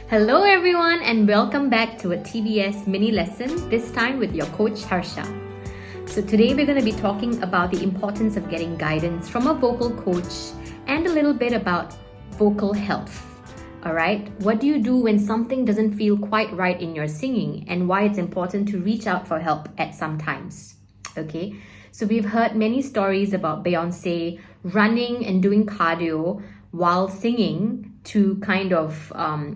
Hello everyone and welcome back to a TVS Mini Lesson, this time with your Coach Harsha. So today we're going to be talking about the importance of getting guidance from a vocal coach and a little bit about vocal health. Alright, what do you do when something doesn't feel quite right in your singing and why it's important to reach out for help at some times. Okay, so we've heard many stories about Beyonce running and doing cardio while singing to kind of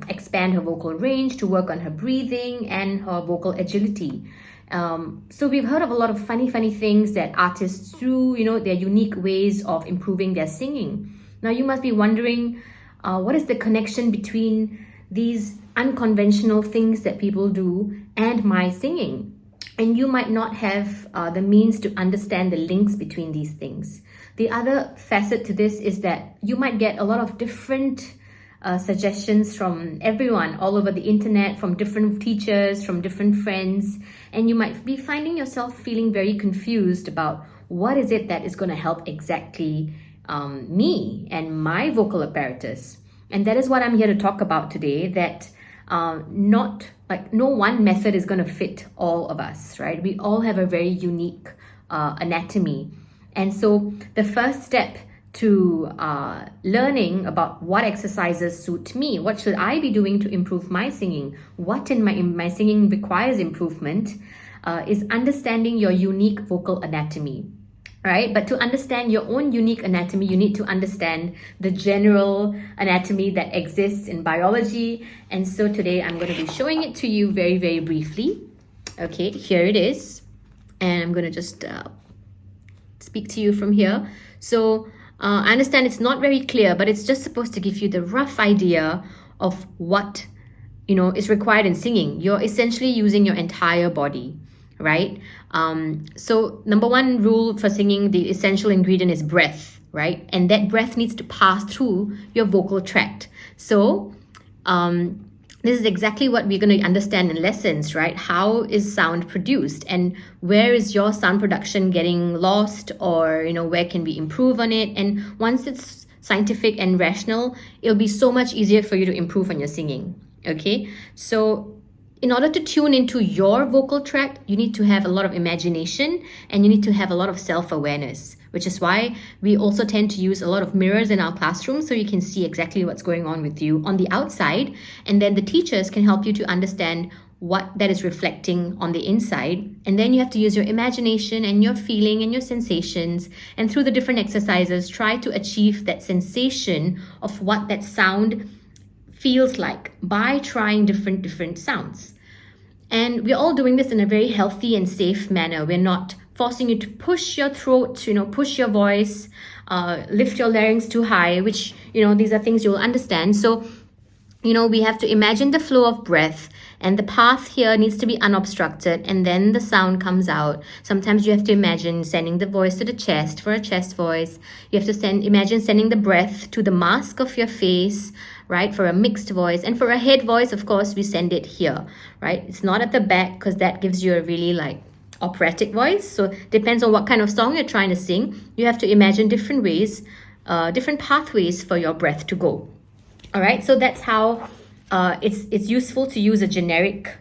expand her vocal range, to work on her breathing and her vocal agility. So we've heard of a lot of funny things that artists do, their unique ways of improving their singing. Now you must be wondering, what is the connection between these unconventional things that people do and my singing? And you might not have the means to understand the links between these things. The other facet to this is that you might get a lot of different suggestions from everyone all over the internet, from different teachers, from different friends, and you might be finding yourself feeling very confused about what is it that is going to help exactly me and my vocal apparatus. And that is what I'm here to talk about today, that no one method is going to fit all of us, right? We all have a very unique anatomy. And so the first step to learning about what exercises suit me, what should I be doing to improve my singing, what in my singing requires improvement, is understanding your unique vocal anatomy. Right? But to understand your own unique anatomy, you need to understand the general anatomy that exists in biology. And so today I'm going to be showing it to you very, very briefly. Okay, here it is. And I'm going to just speak to you from here. So I understand it's not very clear, but it's just supposed to give you the rough idea of what, is required in singing. You're essentially using your entire body. Right? So number one rule for singing, the essential ingredient is breath, right? And that breath needs to pass through your vocal tract. So this is exactly what we're going to understand in lessons, right? How is sound produced and where is your sound production getting lost, or, where can we improve on it? And once it's scientific and rational, it'll be so much easier for you to improve on your singing. Okay? So in order to tune into your vocal tract, you need to have a lot of imagination and you need to have a lot of self-awareness, which is why we also tend to use a lot of mirrors in our classroom so you can see exactly what's going on with you on the outside. And then the teachers can help you to understand what that is reflecting on the inside. And then you have to use your imagination and your feeling and your sensations. And through the different exercises, try to achieve that sensation of what that sound feels like by trying different sounds. And we're all doing this in a very healthy and safe manner. We're not forcing you to push your throat, push your voice, lift your larynx too high, which, these are things you'll understand. So, we have to imagine the flow of breath, and the path here needs to be unobstructed, and then the sound comes out. Sometimes you have to imagine sending the voice to the chest for a chest voice. You have to imagine sending the breath to the mask of your face, right, for a mixed voice. And for a head voice, of course, we send it here, right? It's not at the back because that gives you a really operatic voice. So depends on what kind of song you're trying to sing. You have to imagine different ways, different pathways for your breath to go. All right, so that's how it's useful to use a generic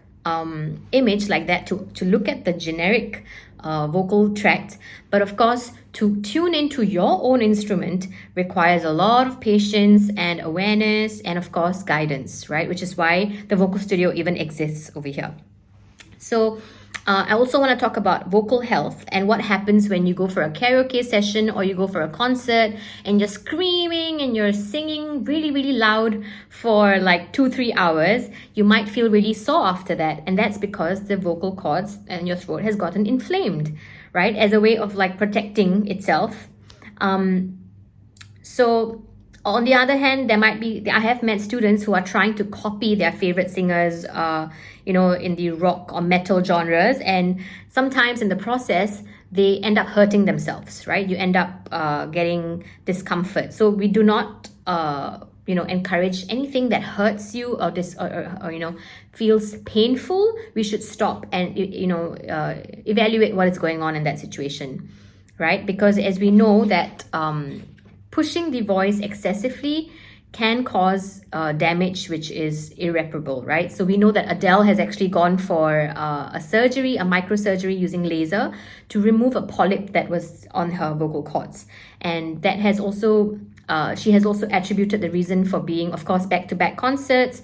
image like that to look at the generic vocal tract. But of course, to tune into your own instrument requires a lot of patience and awareness and of course guidance, right? Which is why the vocal studio even exists over here. So I also want to talk about vocal health and what happens when you go for a karaoke session or you go for a concert and you're screaming and you're singing really loud for 2-3 hours. You might feel really sore after that, and that's because the vocal cords and your throat has gotten inflamed, right, as a way of protecting itself. So on the other hand, I have met students who are trying to copy their favorite singers, in the rock or metal genres. And sometimes in the process, they end up hurting themselves, right? You end up getting discomfort. So we do not, encourage anything that hurts you or feels painful. We should stop and, evaluate what is going on in that situation, right? Because as we know that pushing the voice excessively can cause damage which is irreparable, right? So we know that Adele has actually gone for a surgery, a microsurgery using laser to remove a polyp that was on her vocal cords. And that has also, she has also attributed the reason for being, of course, back-to-back concerts,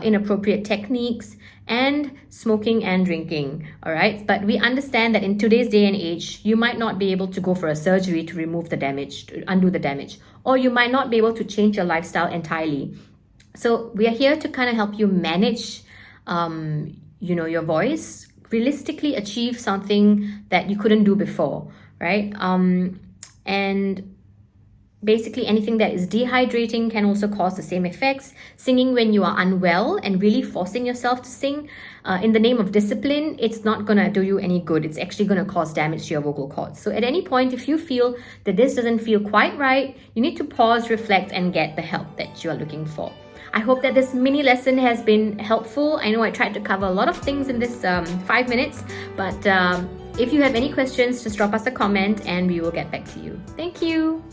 inappropriate techniques, and smoking and drinking, all right? But we understand that in today's day and age, you might not be able to go for a surgery to remove the damage, to undo the damage, or you might not be able to change your lifestyle entirely. So we are here to kind of help you manage, your voice, realistically achieve something that you couldn't do before, right? And basically anything that is dehydrating can also cause the same effects. Singing when you are unwell and really forcing yourself to sing in the name of discipline, it's not going to do you any good. It's actually going to cause damage to your vocal cords. So at any point, if you feel that this doesn't feel quite right, you need to pause, reflect, and get the help that you are looking for. I hope that this mini lesson has been helpful. I know I tried to cover a lot of things in this 5 minutes, but if you have any questions, just drop us a comment and we will get back to you. Thank you.